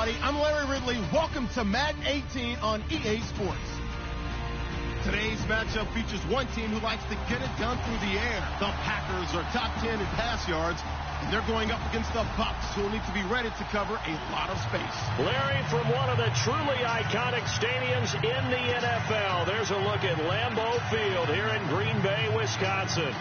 everybody. I'm Larry Ridley. Welcome to Madden 18 on EA Sports. Today's matchup features one team who likes to get it done through the air. The Packers are top 10 in pass yards, and they're going up against the Bucs, who will need to be ready to cover a lot of space. Larry, from one of the truly iconic stadiums in the NFL, there's a look at Lambeau Field here in Green Bay, Wisconsin.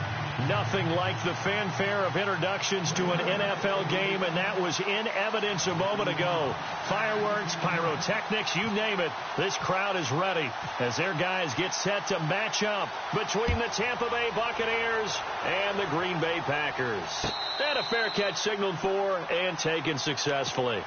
Nothing like the fanfare of introductions to an NFL game, and that was in evidence a moment ago. Fireworks, pyrotechnics, you name it. This crowd is ready as their guys get set to match up between the Tampa Bay Buccaneers and the Green Bay Packers. And a fair catch signaled for and taken successfully.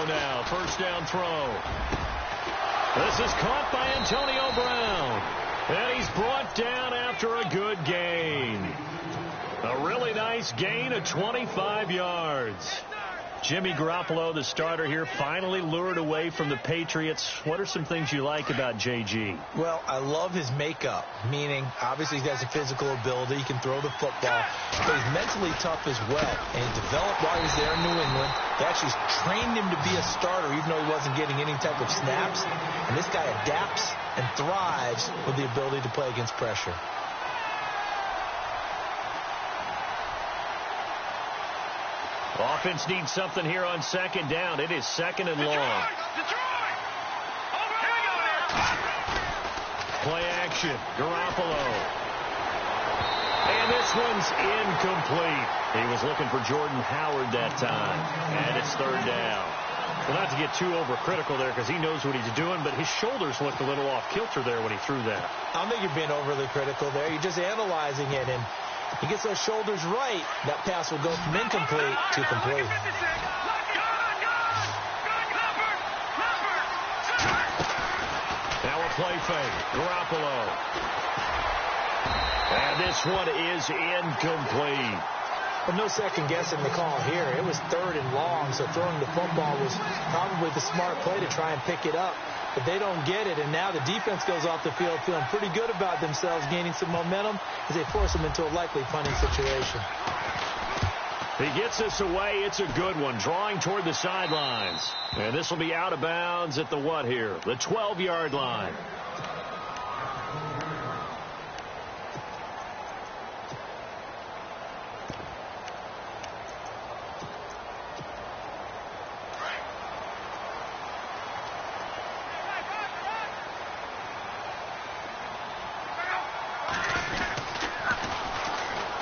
Now, first down throw. This is caught by Antonio Brown. And he's brought down after a good gain. A really nice gain of 25 yards. Jimmy Garoppolo, the starter here, finally lured away from the Patriots. What are some things you like about JG? Well, I love his makeup, meaning obviously he has a physical ability. He can throw the football, but he's mentally tough as well. And he developed while he was there in New England. They actually trained him to be a starter, even though he wasn't getting any type of snaps. And this guy adapts and thrives with the ability to play against pressure. Offense needs something here on second down. It is second and long. Play action. Garoppolo. And this one's incomplete. He was looking for Jordan Howard that time. And it's third down. Well, not to get too overcritical there because he knows what he's doing, but his shoulders looked a little off kilter there when he threw that. I don't think you're being overly critical there. You're just analyzing it, and he gets those shoulders right, that pass will go from incomplete to complete. Now a play fake. Garoppolo. And this one is incomplete. Well, no second guessing the call here. It was third and long, so throwing the football was probably the smart play to try and pick it up. But they don't get it, and now the defense goes off the field feeling pretty good about themselves, gaining some momentum as they force them into a likely punting situation. He gets this away. It's a good one, drawing toward the sidelines. And this will be out of bounds at the what here? The 12-yard line.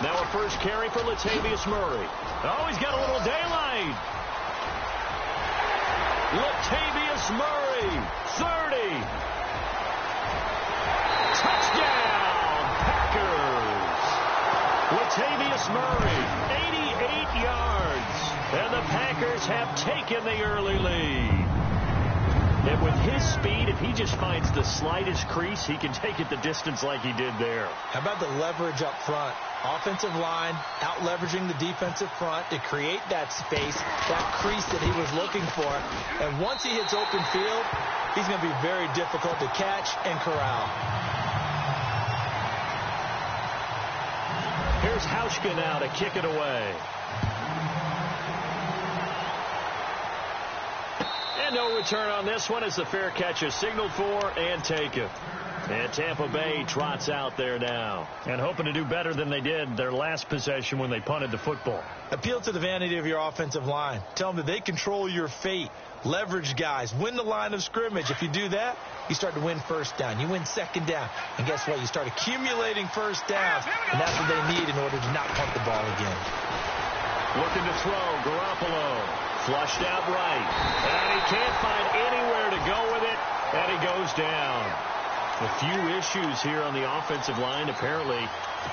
Now a first carry for Latavius Murray. Oh, he's got a little daylight. Latavius Murray, 30. Touchdown, Packers. Latavius Murray, 88 yards. And the Packers have taken the early lead. And with his speed, if he just finds the slightest crease, he can take it the distance like he did there. How about the leverage up front? Offensive line out-leveraging the defensive front to create that space, that crease that he was looking for. And once he hits open field, he's going to be very difficult to catch and corral. Here's Hauschka now to kick it away. And no return on this one as the fair catch is signaled for and taken. And Tampa Bay trots out there now and hoping to do better than they did their last possession when they punted the football. Appeal to the vanity of your offensive line. Tell them that they control your fate. Leverage guys. Win the line of scrimmage. If you do that, you start to win first down. You win second down. And guess what? You start accumulating first downs. And that's what they need in order to not punt the ball again. Looking to throw. Garoppolo. Flushed out right. And he can't find anywhere to go with it. And he goes down. A few issues here on the offensive line. Apparently,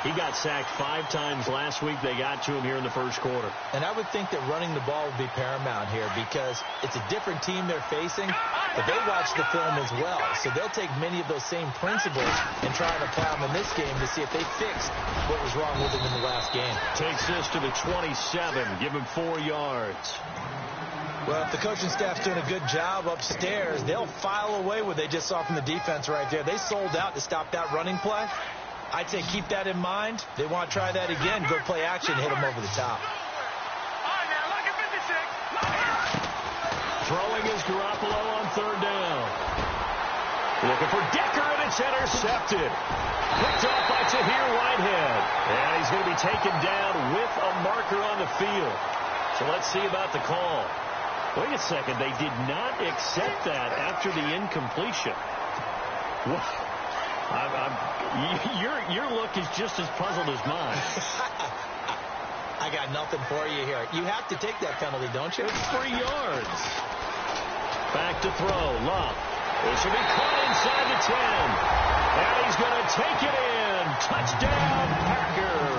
he got sacked 5 times last week. They got to him here in the first quarter. And I would think that running the ball would be paramount here because it's a different team they're facing, but they watch the film as well. So they'll take many of those same principles and try and apply them in this game to see if they fixed what was wrong with them in the last game. Takes this to the 27. Give him 4 yards. Well, if the coaching staff's doing a good job upstairs, they'll file away what they just saw from the defense right there. They sold out to stop that running play. I'd say keep that in mind. They want to try that again. Go play action, hit them over the top. Throwing is Garoppolo on 3rd down. Looking for Decker, and it's intercepted. Picked off by Tahir Whitehead. And he's going to be taken down with a marker on the field. So let's see about the call. Wait a second. They did not accept that after the incompletion. Your look is just as puzzled as mine. I got nothing for you here. You have to take that penalty, don't you? It's 3 yards. Back to throw. Love. This will be caught inside the 10. And he's going to take it in. Touchdown, Packers.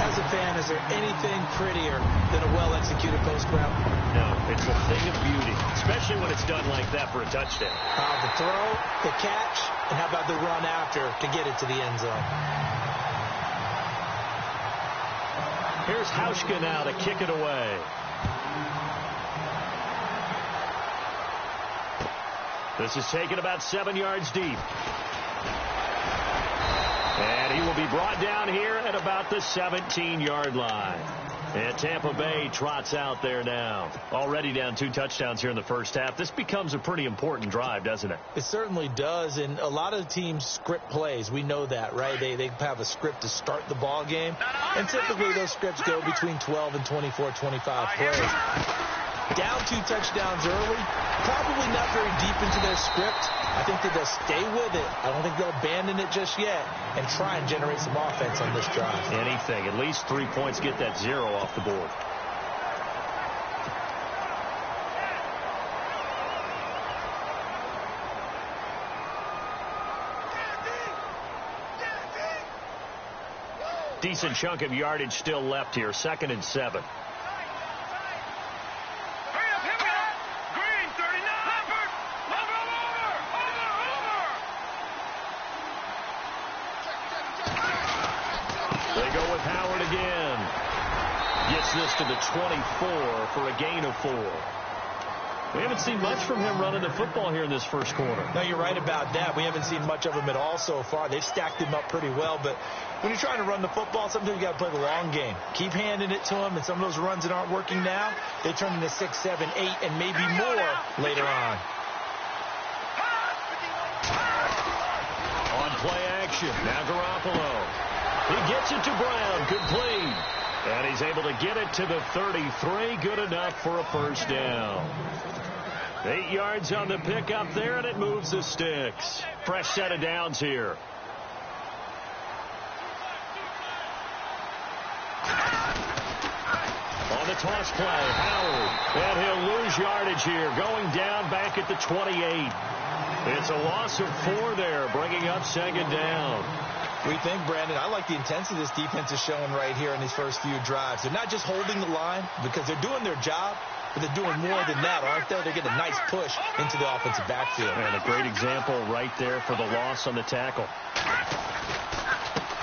As a fan, is there anything prettier than a well-executed post route? No, it's a thing of beauty, especially when it's done like that for a touchdown. The throw, the catch, and how about the run after to get it to the end zone? Here's Hauschka now to kick it away. This is taken about 7 yards deep. And he will be brought down here at about the 17-yard line. And Tampa Bay trots out there now. Already down 2 touchdowns here in the first half. This becomes a pretty important drive, doesn't it? It certainly does. And a lot of teams script plays. We know that, right? They have a script to start the ball game. And typically those scripts go between 12 and 24, 25 plays. Down 2 touchdowns early. Probably not very deep into their script. I think that they'll stay with it. I don't think they'll abandon it just yet and try and generate some offense on this drive. Anything. At least 3 points. Get that 0 off the board. Decent chunk of yardage still left here. 2nd and 7. This to the 24 for a gain of 4. We haven't seen much from him running the football here in this first quarter. No, you're right about that. We haven't seen much of him at all so far. They've stacked him up pretty well, but when you're trying to run the football, sometimes you got to play the long game. Keep handing it to him, and some of those runs that aren't working now, they turn into 6, 7, 8, and maybe more later on. On play action, now Garoppolo. He gets it to Brown, complete. And he's able to get it to the 33. Good enough for a first down. 8 yards on the pickup there, and it moves the sticks. Fresh set of downs here. On the toss play, Howard. And he'll lose yardage here, going down back at the 28. It's a loss of 4 there, bringing up 2nd down. We think, Brandon, I like the intensity this defense is showing right here in these first few drives. They're not just holding the line because they're doing their job, but they're doing more than that, aren't they? They're getting a nice push into the offensive backfield. And a great example right there for the loss on the tackle.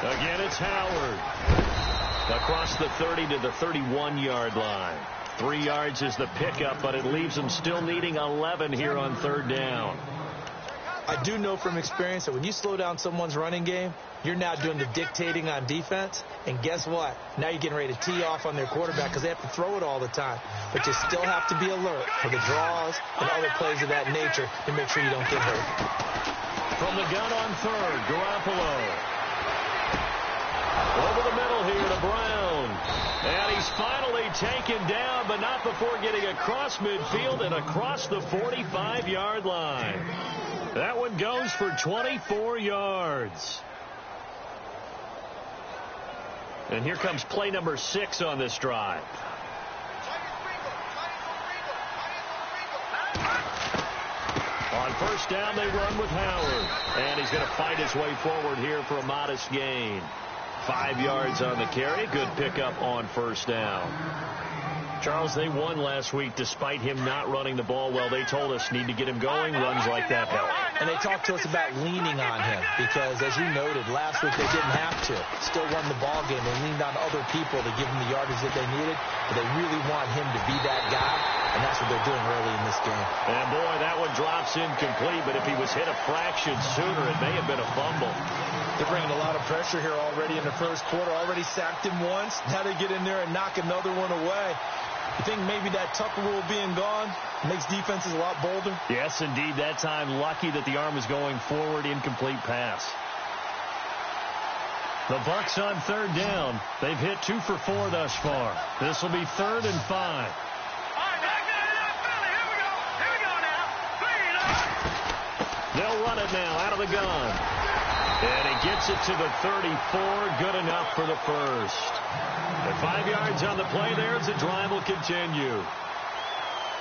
Again, it's Howard. Across the 30 to the 31-yard line. 3 yards is the pickup, but it leaves them still needing 11 here on 3rd down. I do know from experience that when you slow down someone's running game, you're now doing the dictating on defense. And guess what? Now you're getting ready to tee off on their quarterback because they have to throw it all the time. But you still have to be alert for the draws and other plays of that nature to make sure you don't get hurt. From the gun on 3rd, Garoppolo. Over the middle here to Brown. And he's finally taken down, but not before getting across midfield and across the 45-yard line. That one goes for 24 yards. And here comes play number 6 on this drive. On On first down, they run with Howard. And he's going to fight his way forward here for a modest gain. 5 yards on the carry. Good pickup on first down. Charles, they won last week despite him not running the ball well. They told us need to get him going. Runs like that help. And they talked to us about leaning on him because, as you noted, last week they didn't have to. Still won the ball game. They leaned on other people to give them the yardage that they needed. But they really want him to be that guy, and that's what they're doing early in this game. And, boy, that one drops incomplete. But if he was hit a fraction sooner, it may have been a fumble. They're bringing a lot of pressure here already in the first quarter. Already sacked him once. Now they get in there and knock another one away. You think maybe that Tucker rule being gone makes defenses a lot bolder? Yes, indeed. That time, lucky that the arm was going forward. Incomplete pass. The Bucs on third down. They've hit 2 for 4 thus far. This will be 3rd and 5. They'll run it now out of the gun. And he gets it to the 34. Good enough for the first. And 5 yards on the play there as the drive will continue.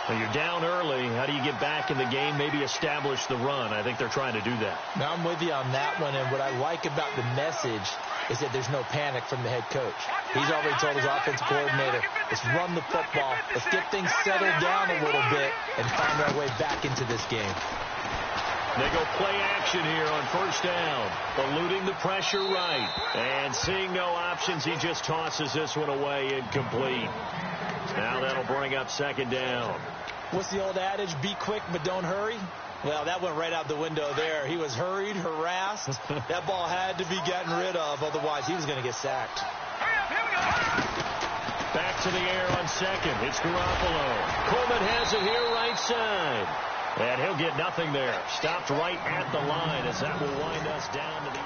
Well, you're down early. How do you get back in the game? Maybe establish the run. I think they're trying to do that. Now, I'm with you on that one. And what I like about the message is that there's no panic from the head coach. He's already told his offensive coordinator, let's run the football. Let's get things settled down a little bit and find our way back into this game. They go play action here on first down. Eluding the pressure right. And seeing no options, he just tosses this one away incomplete. Now that'll bring up second down. What's the old adage? Be quick, but don't hurry. Well, that went right out the window there. He was hurried, harassed. That ball had to be gotten rid of. Otherwise, he was going to get sacked. Back to the air on second. It's Garoppolo. Coleman has it here right side. And he'll get nothing there. Stopped right at the line as that will wind us down to the end.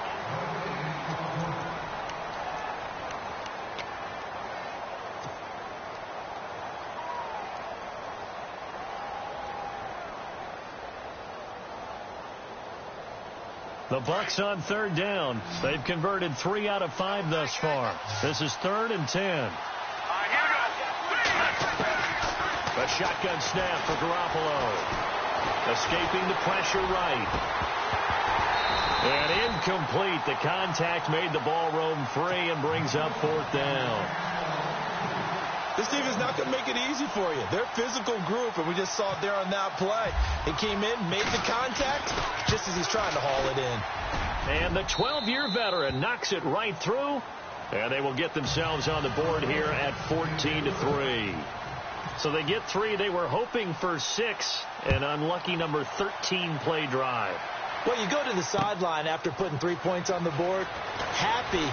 The Bucs on third down. They've converted 3 out of 5 thus far. This is 3rd and 10. A shotgun snap for Garoppolo. Escaping the pressure right. And incomplete. The contact made the ball roam free and brings up 4th down. This team is not going to make it easy for you. They're a physical group, and we just saw it there on that play. He came in, made the contact, just as he's trying to haul it in. And the 12-year veteran knocks it right through, and they will get themselves on the board here at 14-3. So they get 3. They were hoping for 6, an unlucky number 13 play drive. Well, you go to the sideline after putting 3 points on the board, happy,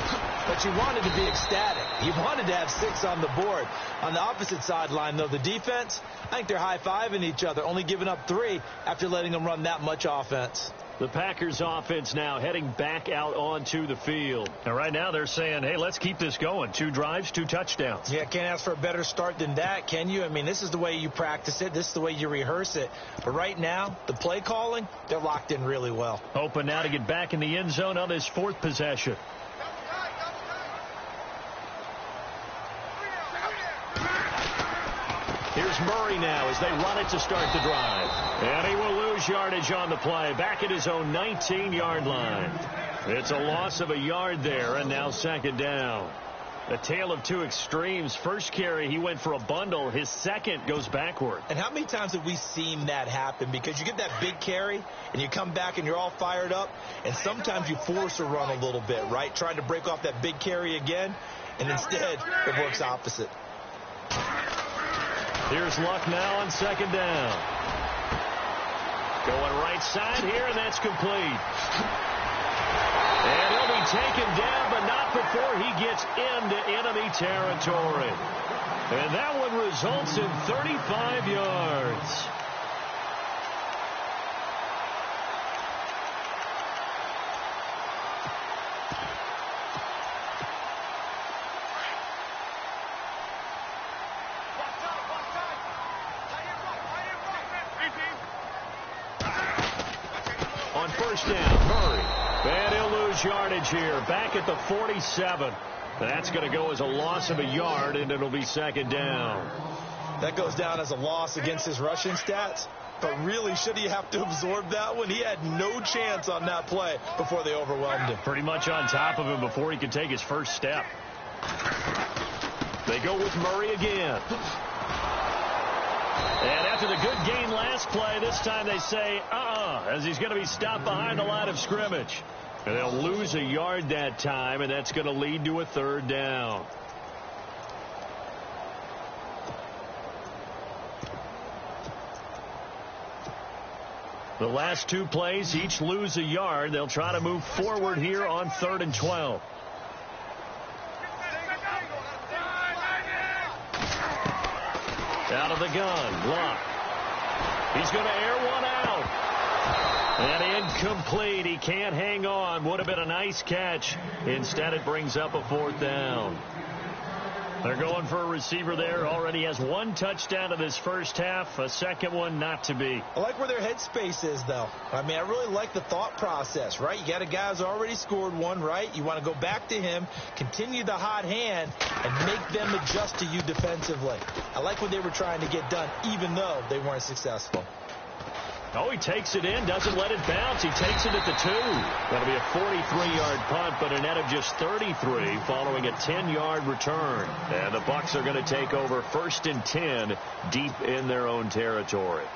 but you wanted to be ecstatic. You wanted to have 6 on the board. On the opposite sideline, though, the defense, I think they're high-fiving each other, only giving up 3 after letting them run that much offense. The Packers offense now heading back out onto the field. And right now they're saying, hey, let's keep this going. 2 drives, 2 touchdowns. Yeah, can't ask for a better start than that, can you? I mean, this is the way you practice it. This is the way you rehearse it. But right now, the play calling, they're locked in really well. Hoping now to get back in the end zone on this 4th possession. Here's Murray now as they run it to start the drive. And he will lose yardage on the play. Back at his own 19-yard line. It's a loss of a yard there, and now second down. A tale of 2 extremes. First carry, he went for a bundle. His second goes backward. And how many times have we seen that happen? Because you get that big carry, and you come back and you're all fired up, and sometimes you force a run a little bit, right? Trying to break off that big carry again, and instead it works opposite. Here's Luck now on second down. Going right side here, and that's complete. And he'll be taken down, but not before he gets into enemy territory. And that one results in 35 yards. On first down, Murray. And he'll lose yardage here. Back at the 47. That's going to go as a loss of a yard, and it'll be second down. That goes down as a loss against his rushing stats. But really, should he have to absorb that one? He had no chance on that play before they overwhelmed him. Pretty much on top of him before he could take his first step. They go with Murray again. And after the good gain last play, this time they say, as he's going to be stopped behind the line of scrimmage. And they'll lose a yard that time, and that's going to lead to a third down. The last two plays each lose a yard. They'll try to move forward here on 3rd and 12. Out of the gun, Luck. He's going to air one out. And incomplete. He can't hang on. Would have been a nice catch. Instead, it brings up a 4th down. They're going for a receiver there. Already has one touchdown in this first half. A second one not to be. I like where their headspace is, though. I mean, I really like the thought process, right? You got a guy who's already scored one, right? You want to go back to him, continue the hot hand, and make them adjust to you defensively. I like what they were trying to get done, even though they weren't successful. Oh, he takes it in, doesn't let it bounce. He takes it at the 2. That'll be a 43-yard punt, but a net of just 33 following a 10-yard return. And the Bucs are going to take over 1st and 10 deep in their own territory.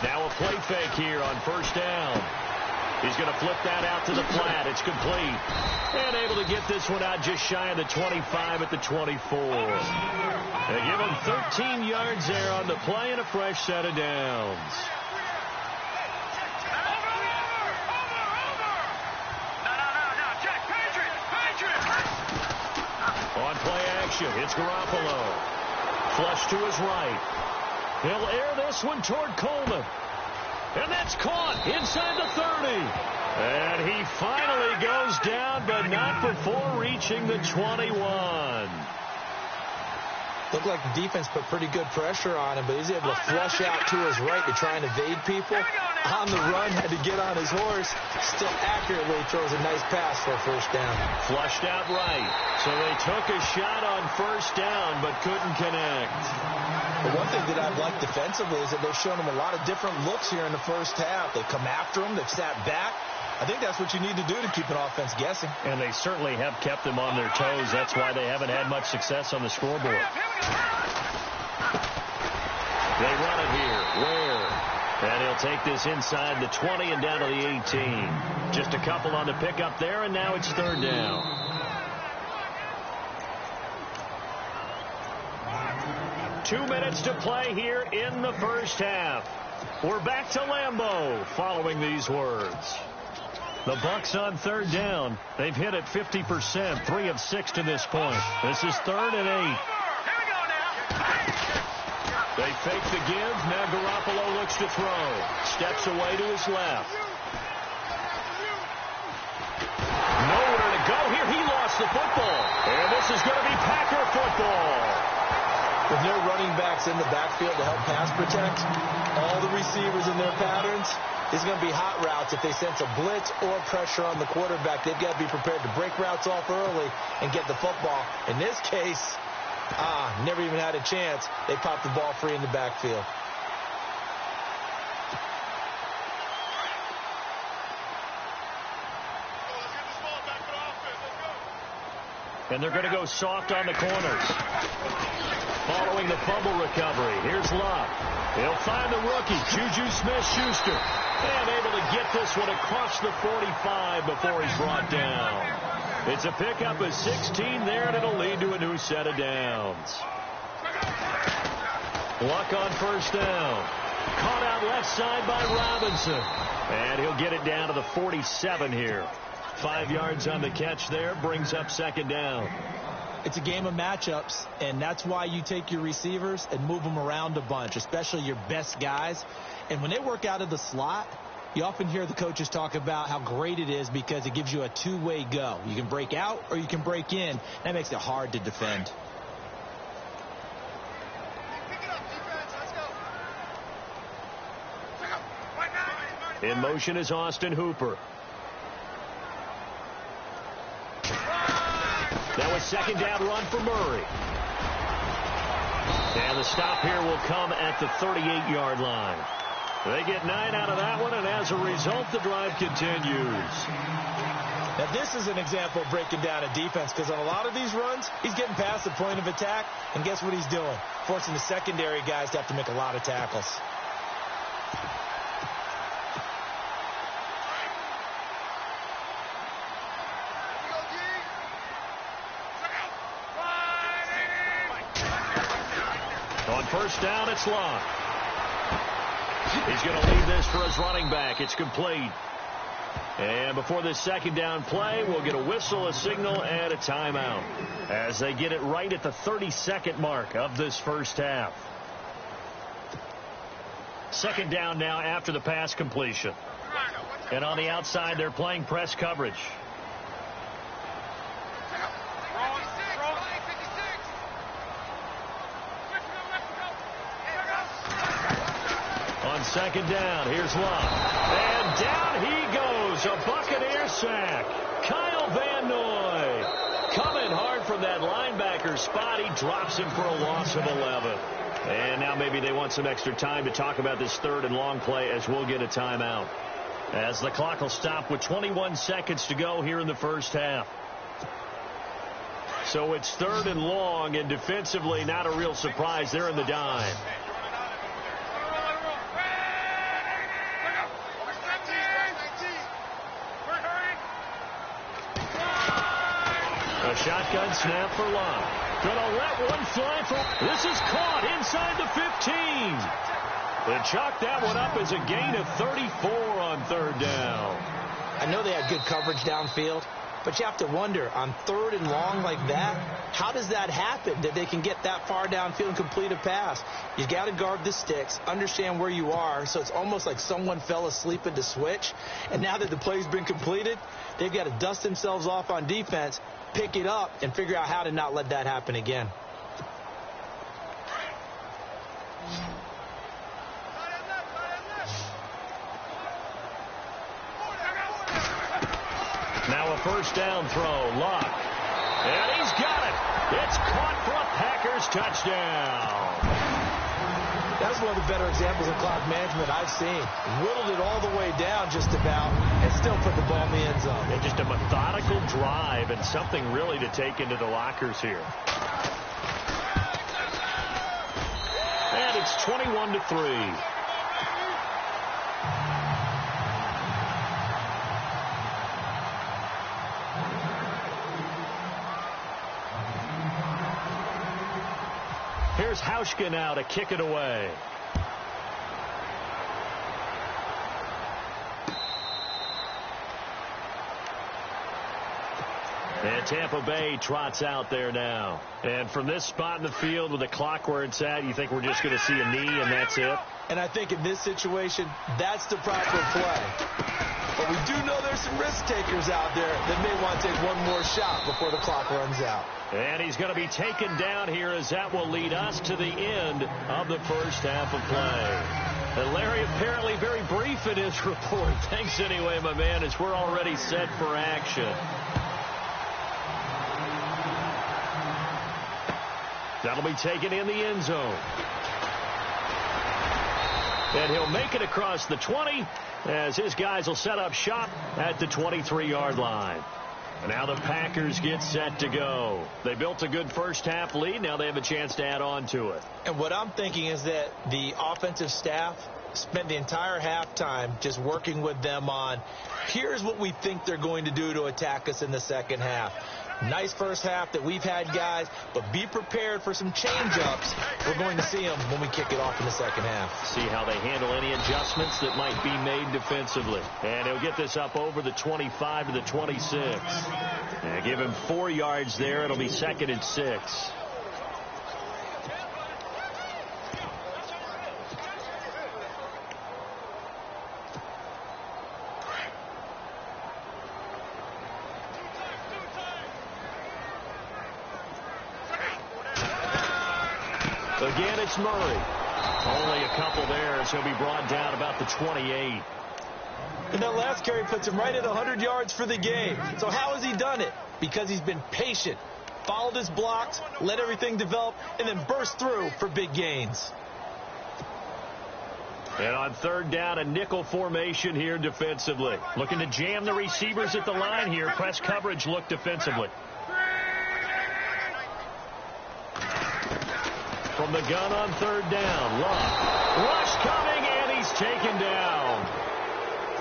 Now a play fake here on 1st down. He's going to flip that out to the flat. It's complete. And able to get this one out just shy of the 25 at the 24. They give him 13 yards there on the play and a fresh set of downs. On play action, it's Garoppolo. Flush to his right. He'll air this one toward Coleman. And that's caught inside the 30. And he finally goes down, but not before reaching the 21. Looked like the defense put pretty good pressure on him, but he's able to flush out to his right to try and evade people. On the run, had to get on his horse. Still accurately throws a nice pass for a 1st down. Flushed out right. So they took a shot on 1st down, but couldn't connect. But one thing that I've liked defensively is that they've shown him a lot of different looks here in the first half. They've come after him. They've sat back. I think that's what you need to do to keep an offense guessing. And they certainly have kept them on their toes. That's why they haven't had much success on the scoreboard. They run it here. Ware. And he'll take this inside the 20 and down to the 18. Just a couple on the pickup there, and now it's 3rd down. 2 minutes to play here in the first half. We're back to Lambeau following these words. The Bucs on 3rd down. They've hit it 50%, 3 of 6 to this point. This is 3rd and 8. They fake the give. Now Garoppolo looks to throw. Steps away to his left. Nowhere to go here. He lost the football. And this is going to be Packer football. With no running backs in the backfield to help pass protect, all the receivers in their patterns, it's going to be hot routes. If they sense a blitz or pressure on the quarterback, they've got to be prepared to break routes off early and get the football. In this case, never even had a chance. They popped the ball free in the backfield. And they're going to go soft on the corners. Following the fumble recovery, here's Luck. He'll find the rookie, Juju Smith-Schuster. And able to get this one across the 45 before he's brought down. It's a pickup of 16 there, and it'll lead to a new set of downs. Luck on 1st down. Caught out left side by Robinson. And he'll get it down to the 47 here. 5 yards on the catch there, brings up 2nd down. It's a game of matchups, and that's why you take your receivers and move them around a bunch, especially your best guys. And when they work out of the slot, You often hear the coaches talk about how great it is because it gives you a two-way go. You can break out or you can break in. That makes it hard to defend. In motion is Austin Hooper. Now a second down run for Murray. And the stop here will come at the 38-yard line. They get 9 out of that one, and as a result, the drive continues. Now, this is an example of breaking down a defense because on a lot of these runs, he's getting past the point of attack, and guess what he's doing? Forcing the secondary guys to have to make a lot of tackles. On first down, it's Locke. He's going to leave this for his running back. It's complete. And before this second down play, we'll get a whistle, a signal, and a timeout as they get it right at the 32nd mark of this first half. Second down now after the pass completion. And on the outside, they're playing press coverage. On second down, here's Love. And down he goes. A Buccaneer sack. Kyle Van Noy coming hard from that linebacker spot. He drops him for a loss of 11. And now maybe they want some extra time to talk about this third and long play as we'll get a timeout. As the clock will stop with 21 seconds to go here in the first half. So it's third and long, and defensively not a real surprise. They're in the dime. A shotgun snap for Love. Gonna let one fly for... This is caught inside the 15. They chalk that one up as a gain of 34 on third down. I know they had good coverage downfield, but you have to wonder, on third and long like that, how does that happen, that they can get that far downfield and complete a pass? You got to guard the sticks, understand where you are, so it's almost like someone fell asleep at the switch, and now that the play's been completed, they've got to dust themselves off on defense, pick it up, and figure out how to not let that happen again. Now a first down throw, Locke. And he's got it. It's caught for a Packers touchdown. That's one of the better examples of clock management I've seen. Whittled it all the way down just about and still put the ball in the end zone. And just a methodical drive and something really to take into the lockers here. And it's 21-3. Here's Hauschka now to kick it away. And Tampa Bay trots out there now. And from this spot in the field with the clock where it's at, you think we're just going to see a knee and that's it? And I think in this situation, that's the proper play. But we do know there's some risk takers out there that may want to take one more shot before the clock runs out. And he's going to be taken down here as that will lead us to the end of the first half of play. And Larry apparently very brief in his report. Thanks anyway, my man, as we're already set for action. That'll be taken in the end zone. And he'll make it across the 20 as his guys will set up shop at the 23-yard line. And now the Packers get set to go. They built a good first half lead. Now they have a chance to add on to it. And what I'm thinking is that the offensive staff spent the entire halftime just working with them on, here's what we think they're going to do to attack us in the second half. Nice first half that we've had, guys, but be prepared for some change-ups. We're going to see them when we kick it off in the second half. See how they handle any adjustments that might be made defensively. And he'll get this up over the 25 to the 26. And give him 4 yards there. It'll be 2nd and 6. Again, it's Murray. Only a couple there as he'll be brought down about the 28. And that last carry puts him right at 100 yards for the game. So how has he done it? Because he's been patient, followed his blocks, let everything develop, and then burst through for big gains. And on third down, a nickel formation here defensively. Looking to jam the receivers at the line here. Press coverage look defensively. From the gun on third down, Love. Rush coming, and he's taken down.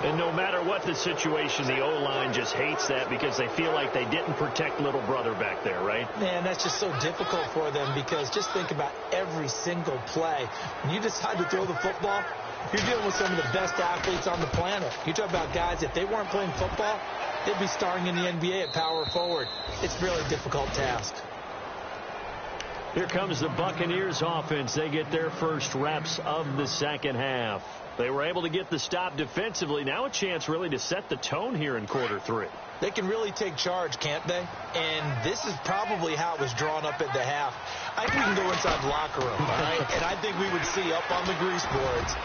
And no matter what the situation, the O-line just hates that because they feel like they didn't protect little brother back there, right? Man, that's just so difficult for them because just think about every single play. When you decide to throw the football, you're dealing with some of the best athletes on the planet. You talk about guys, if they weren't playing football, they'd be starring in the NBA at power forward. It's a really difficult task. Here comes the Buccaneers offense. They get their first reps of the second half. They were able to get the stop defensively. Now a chance really to set the tone here in quarter three. They can really take charge, can't they? And this is probably how it was drawn up at the half. I think we can go inside the locker room, all right? And I think we would see up on the grease boards,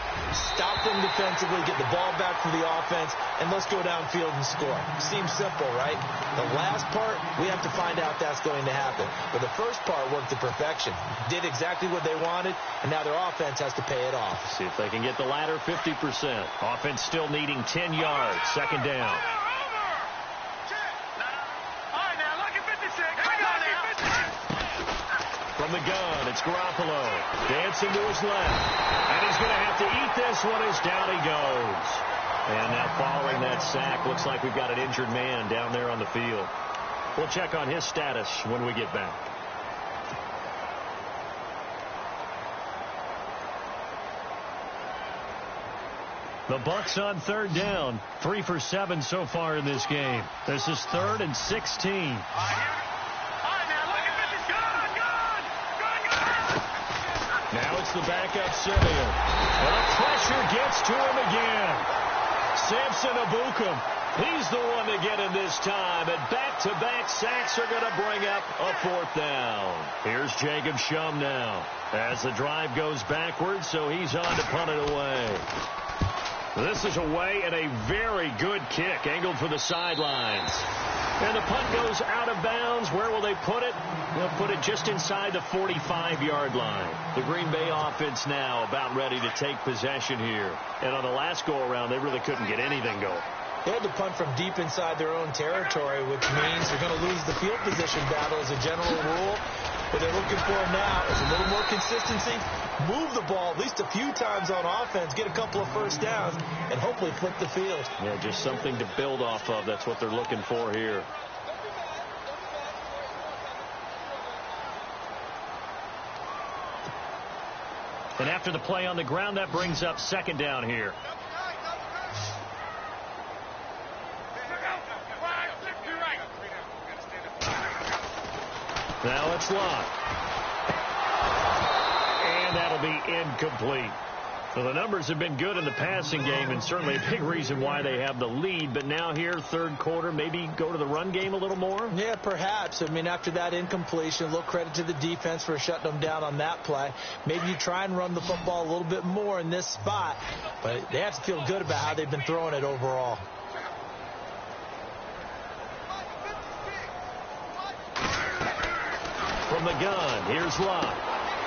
stop them defensively, get the ball back for the offense, and let's go downfield and score. Seems simple, right? The last part, we have to find out that's going to happen. But the first part worked to perfection. Did exactly what they wanted, and now their offense has to pay it off. See if they can get the latter 50%. Offense still needing 10 yards. Second down. From the gun, it's Garoppolo. Dancing to his left. And he's going to have to eat this one as down he goes. And now following that sack, looks like we've got an injured man down there on the field. We'll check on his status when we get back. The Bucs on third down. 3 for 7 so far in this game. This is 3rd and 16. Now it's the backup Simeon. And the pressure gets to him again. Samson Abukum. He's the one to get him this time. And back-to-back sacks are going to bring up a 4th down. Here's Jacob Shum now. As the drive goes backwards, so he's on to punt it away. This is away and a very good kick angled for the sidelines. And the punt goes out of bounds. Where will they put it? They'll put it just inside the 45-yard line. The Green Bay offense now about ready to take possession here. And on the last go-around, they really couldn't get anything going. They had to punt from deep inside their own territory, which means they're going to lose the field position battle as a general rule. What they're looking for now is a little more consistency, move the ball at least a few times on offense, get a couple of first downs, and hopefully flip the field. Yeah, just something to build off of. That's what they're looking for here. And after the play on the ground, that brings up second down here. Now it's Locke. And that'll be incomplete. So the numbers have been good in the passing game and certainly a big reason why they have the lead. But now here, third quarter, maybe go to the run game a little more? Yeah, perhaps. I mean, after that incompletion, a little credit to the defense for shutting them down on that play. Maybe you try and run the football a little bit more in this spot. But they have to feel good about how they've been throwing it overall. From the gun, here's Locke.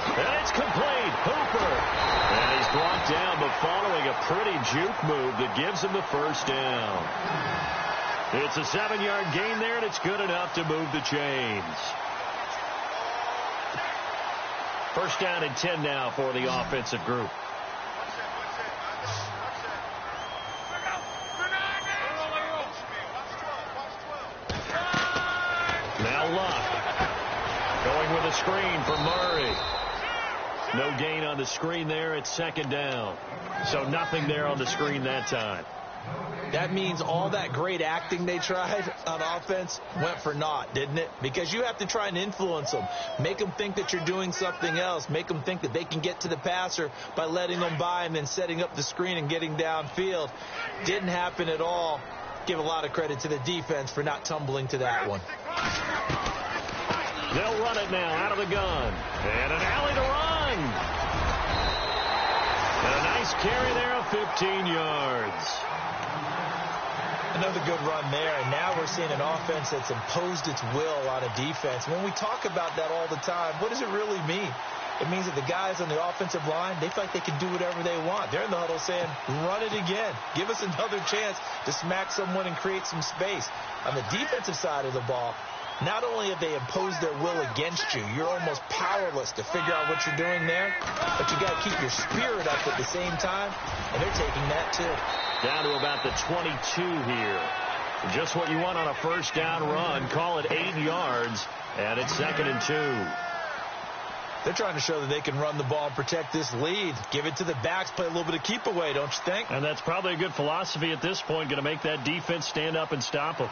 And it's complete. Hooper. And he's brought down, but following a pretty juke move that gives him the first down. It's a 7-yard gain there, and it's good enough to move the chains. First down and 10 now for the offensive group. Now Locke. Going with a screen for Murray. No gain on the screen there. It's second down. So nothing there on the screen that time. That means all that great acting they tried on offense went for naught, didn't it? Because you have to try and influence them. Make them think that you're doing something else. Make them think that they can get to the passer by letting them by and then setting up the screen and getting downfield. Didn't happen at all. Give a lot of credit to the defense for not tumbling to that one. They'll run it now out of the gun. And an alley to run. run. And a nice carry there of 15 yards. Another good run there, and now we're seeing an offense that's imposed its will on a defense. When we talk about that all the time, what does it really mean? It means that the guys on the offensive line, they feel like they can do whatever they want. They're in the huddle saying, run it again. Give us another chance to smack someone and create some space. On the defensive side of the ball, not only have they imposed their will against you, you're almost powerless to figure out what you're doing there, but you got to keep your spirit up at the same time, and they're taking that too. Down to about the 22 here. Just what you want on a first down run. Call it 8 yards, and it's 2nd and 2. They're trying to show that they can run the ball and protect this lead. Give it to the backs, play a little bit of keep away, don't you think? And that's probably a good philosophy at this point, going to make that defense stand up and stop them.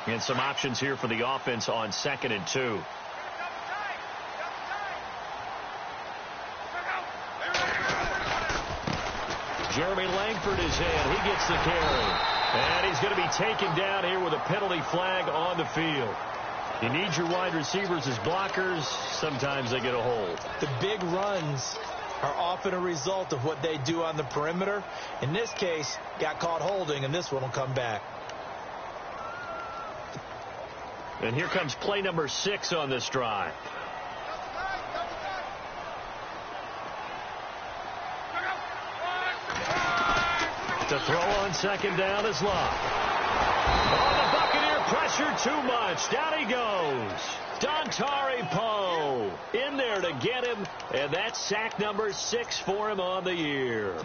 And some options here for the offense on 2nd and 2. Jeremy Langford is in. He gets the carry. And he's going to be taken down here with a penalty flag on the field. You need your wide receivers as blockers. Sometimes they get a hold. The big runs are often a result of what they do on the perimeter. In this case, got caught holding, and this one will come back. And here comes play number 6 on this drive. To throw on 2nd down is Locke. Oh, the Buccaneer pressure too much. Down he goes. Dontari Poe in there to get him, and that's sack number 6 for him on the year.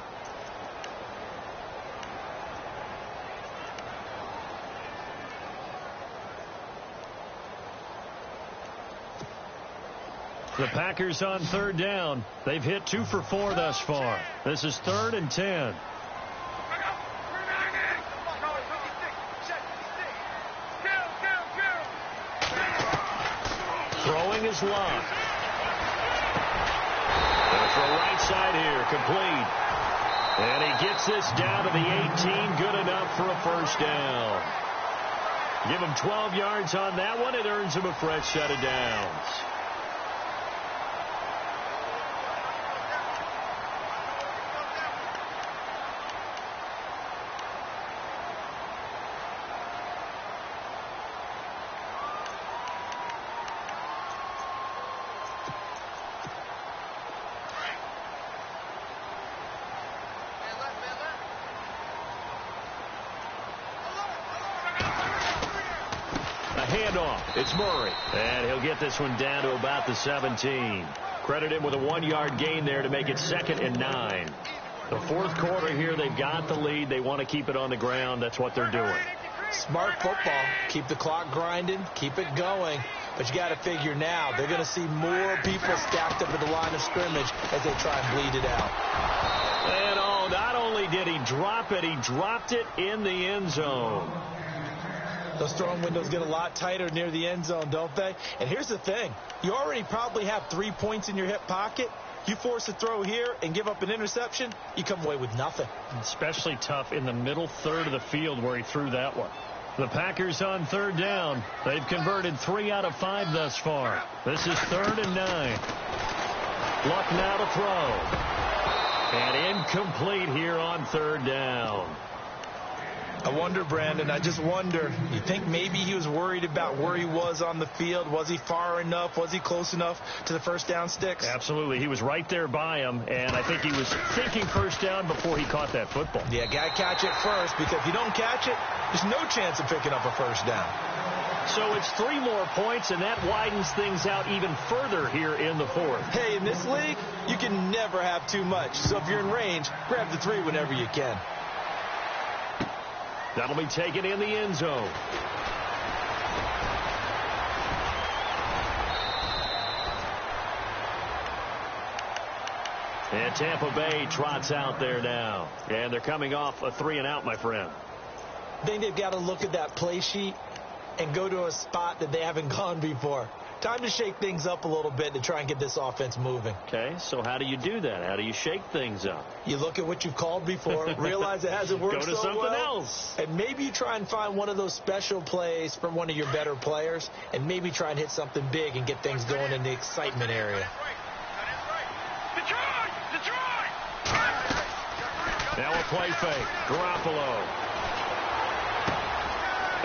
The Packers on 3rd down. They've hit 2 for 4 thus far. This is 3rd and 10. Throwing is Locke. That's the right side here, complete. And he gets this down to the 18, good enough for a first down. Give him 12 yards on that one. It earns him a fresh set of downs. Handoff. It's Murray. And he'll get this one down to about the 17. Credit him with a 1-yard gain there to make it 2nd and 9. The 4th quarter here, they've got the lead. They want to keep it on the ground. That's what they're doing. Smart football. Keep the clock grinding. Keep it going. But you got to figure now, they're going to see more people stacked up at the line of scrimmage as they try and bleed it out. And oh, not only did he drop it, he dropped it in the end zone. Those throwing windows get a lot tighter near the end zone, don't they? And here's the thing. You already probably have 3 points in your hip pocket. You force a throw here and give up an interception, you come away with nothing. Especially tough in the middle third of the field where he threw that one. The Packers on 3rd down. They've converted 3 out of 5 thus far. This is 3rd and 9. Luck now to throw. And incomplete here on 3rd down. I wonder, Brandon, I just wonder, you think maybe he was worried about where he was on the field? Was he far enough? Was he close enough to the first down sticks? Absolutely. He was right there by him, and I think he was thinking first down before he caught that football. Yeah, got to catch it first, because if you don't catch it, there's no chance of picking up a first down. So it's 3 more points, and that widens things out even further here in the 4th. Hey, in this league, you can never have too much. So if you're in range, grab the 3 whenever you can. That'll be taken in the end zone. And Tampa Bay trots out there now. And they're coming off a 3-and-out, my friend. I think they've got to look at that play sheet and go to a spot that they haven't gone before. Time to shake things up a little bit to try and get this offense moving. Okay, so how do you do that? How do you shake things up? You look at what you've called before, realize it hasn't worked Go to so something well, else. and maybe you try and find one of those special plays from one of your better players, and maybe try and hit something big and get things going in the excitement area. Now a play fake. Garoppolo.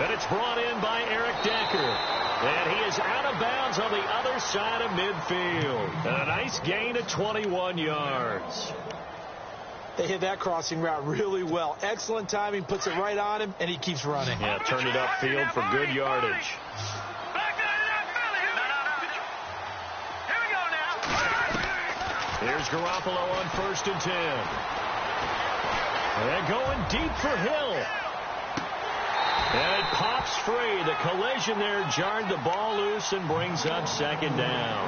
And it's brought in by Eric Decker. And he is out of bounds on the other side of midfield. And a nice gain of 21 yards. They hit that crossing route really well. Excellent timing, puts it right on him, and he keeps running. Yeah, turned it upfield for good yardage. Here's Garoppolo on 1st and 10. They're going deep for Hill. And it pops free. The collision there jarred the ball loose and brings up 2nd down.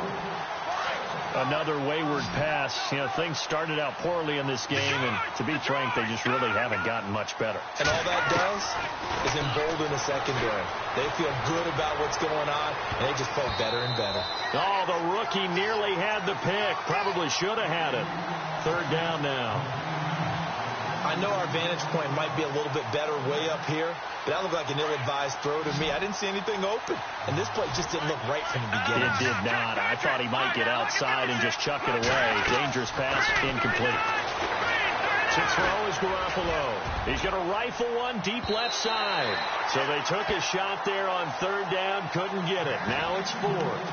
Another wayward pass. You know, things started out poorly in this game, and to be frank, they just really haven't gotten much better. And all that does is embolden the secondary. They feel good about what's going on, and they just play better and better. Oh, the rookie nearly had the pick. Probably should have had it. 3rd down now. I know our vantage point might be a little bit better way up here, but that looked like an ill-advised throw to me. I didn't see anything open, and this play just didn't look right from the beginning. It did not. I thought he might get outside and just chuck it away. Dangerous pass, incomplete. To throw is Garoppolo. He's going to rifle one deep left side. So they took a shot there on 3rd down, couldn't get it. Now it's 4th.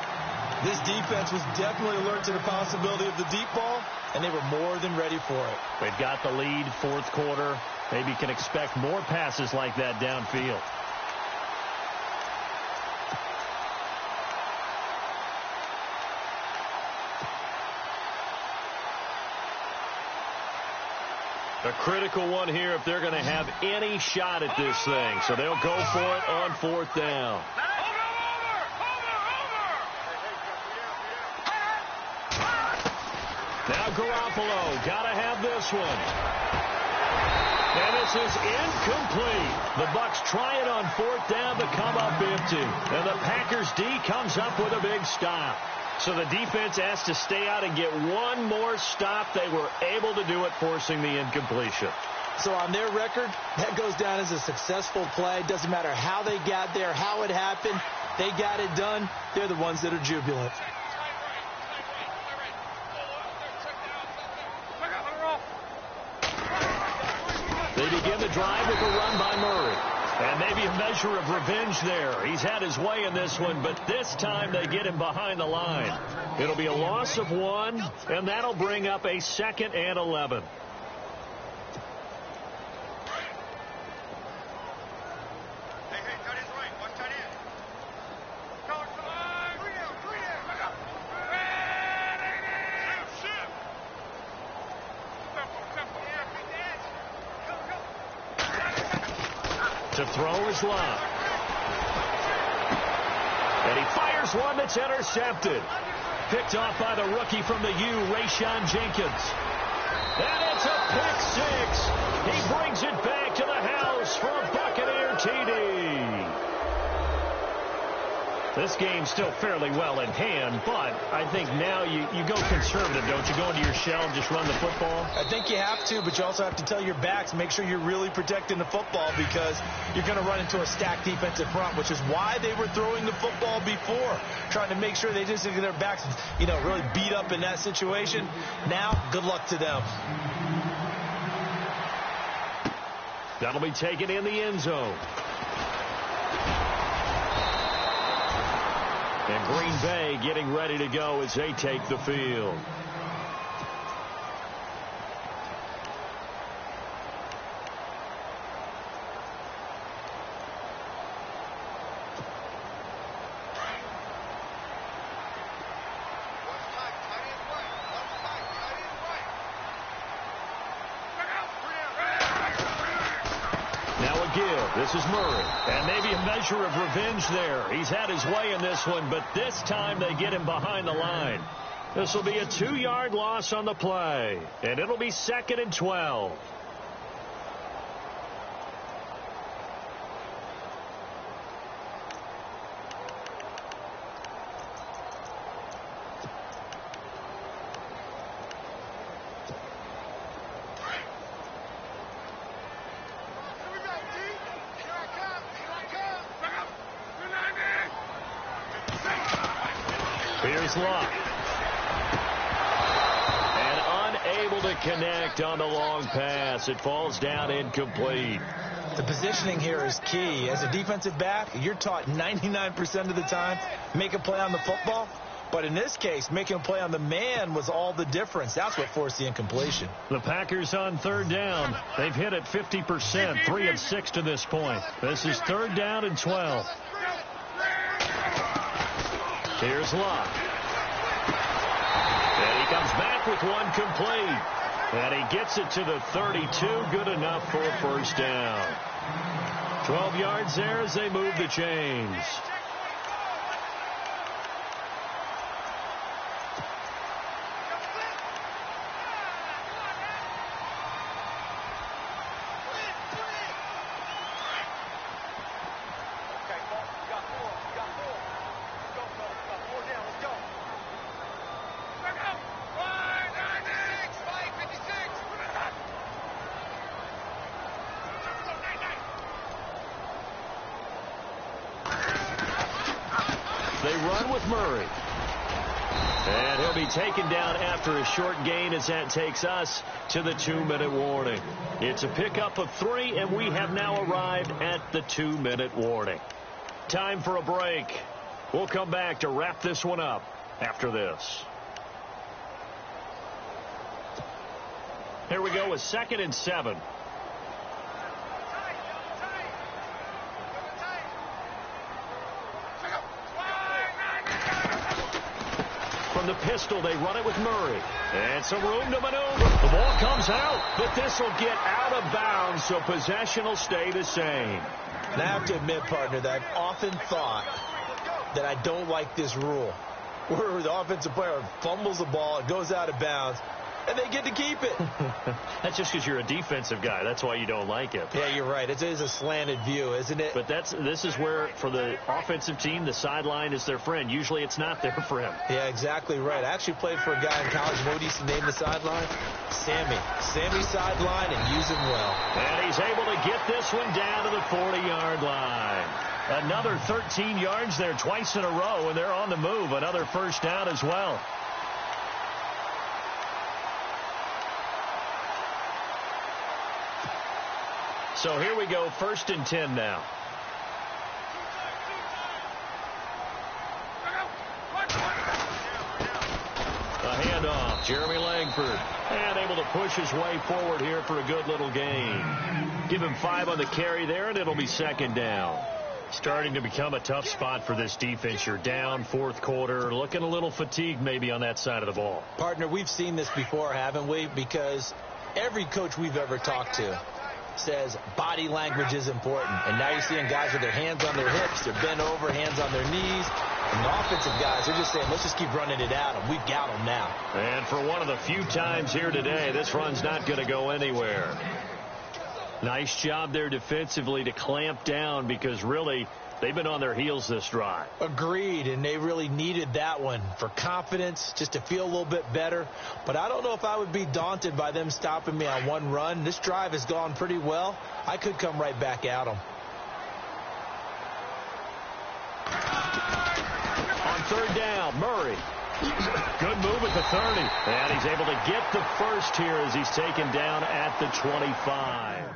This defense was definitely alert to the possibility of the deep ball, and they were more than ready for it. They've got the lead, 4th quarter. Maybe can expect more passes like that downfield. A critical one here if they're going to have any shot at this thing. So they'll go for it on 4th down. Now Garoppolo, got to have this one. And this is incomplete. The Bucs try it on 4th down to come up empty. And the Packers D comes up with a big stop. So the defense has to stay out and get one more stop. They were able to do it, forcing the incompletion. So on their record, that goes down as a successful play. Doesn't matter how they got there, how it happened. They got it done. They're the ones that are jubilant. They begin the drive with a run by Murray. And maybe a measure of revenge there. He's had his way in this one, but this time they get him behind the line. It'll be a loss of 1, and that'll bring up a 2nd and 11. To throw is Love. And he fires one that's intercepted. Picked off by the rookie from the U, Rayshon Jenkins. And it's a pick 6. He brings it back to the house for a Buccaneer TD. This game's still fairly well in hand, but I think now you go conservative, don't you? Go into your shell and just run the football? I think you have to, but you also have to tell your backs, make sure you're really protecting the football because you're going to run into a stacked defensive front, which is why they were throwing the football before, trying to make sure they just get their backs, really beat up in that situation. Now, good luck to them. That'll be taken in the end zone. And Green Bay getting ready to go as they take the field. This is Murray, and maybe a measure of revenge there. He's had his way in this one, but this time they get him behind the line. This will be a 2-yard loss on the play, and it'll be 2nd and 12. Here's Luck. And unable to connect on the long pass. It falls down incomplete. The positioning here is key. As a defensive back, you're taught 99% of the time, make a play on the football. But in this case, making a play on the man was all the difference. That's what forced the incompletion. The Packers on third down. They've hit it 50%, 3 of 6 to this point. This is third down and 12. Here's Luck. And he comes back with one complete. And he gets it to the 32. Good enough for a first down. 12 yards there as they move the chains. They run with Murray. And he'll be taken down after a short gain as that takes us to the 2-minute warning. It's a pickup of 3, and we have now arrived at the 2-minute warning. Time for a break. We'll come back to wrap this one up after this. Here we go with 2nd and 7. From the pistol, they run it with Murray. And some room to maneuver. The ball comes out, but this will get out of bounds, so possession will stay the same. And I have to admit, partner, that I've often thought that I don't like this rule, where the offensive player fumbles the ball, it goes out of bounds, and they get to keep it. That's just because you're a defensive guy. That's why you don't like it. Yeah, you're right. It is a slanted view, isn't it? But this is where, for the offensive team, the sideline is their friend. Usually it's not their friend. Yeah, exactly right. I actually played for a guy in college. What used to name the sideline? Sammy. Sammy sideline, and use him well. And he's able to get this one down to the 40-yard line. Another 13 yards there twice in a row, and they're on the move. Another first down as well. So here we go, 1st and 10 now. A handoff, Jeremy Langford. And able to push his way forward here for a good little gain. Give him 5 on the carry there, and it'll be 2nd down. Starting to become a tough spot for this defense. You're down 4th quarter, looking a little fatigued maybe on that side of the ball. Partner, we've seen this before, haven't we? Because every coach we've ever talked to says body language is important. And now you're seeing guys with their hands on their hips, they're bent over, hands on their knees. And the offensive guys, they're just saying, let's just keep running it at them. We've got them now. And for one of the few times here today, this run's not going to go anywhere. Nice job there defensively to clamp down, because really they've been on their heels this drive. Agreed, and they really needed that one for confidence, just to feel a little bit better. But I don't know if I would be daunted by them stopping me on one run. This drive has gone pretty well. I could come right back at them. On 3rd down, Murray. Good move at the 30. And he's able to get the first here as he's taken down at the 25.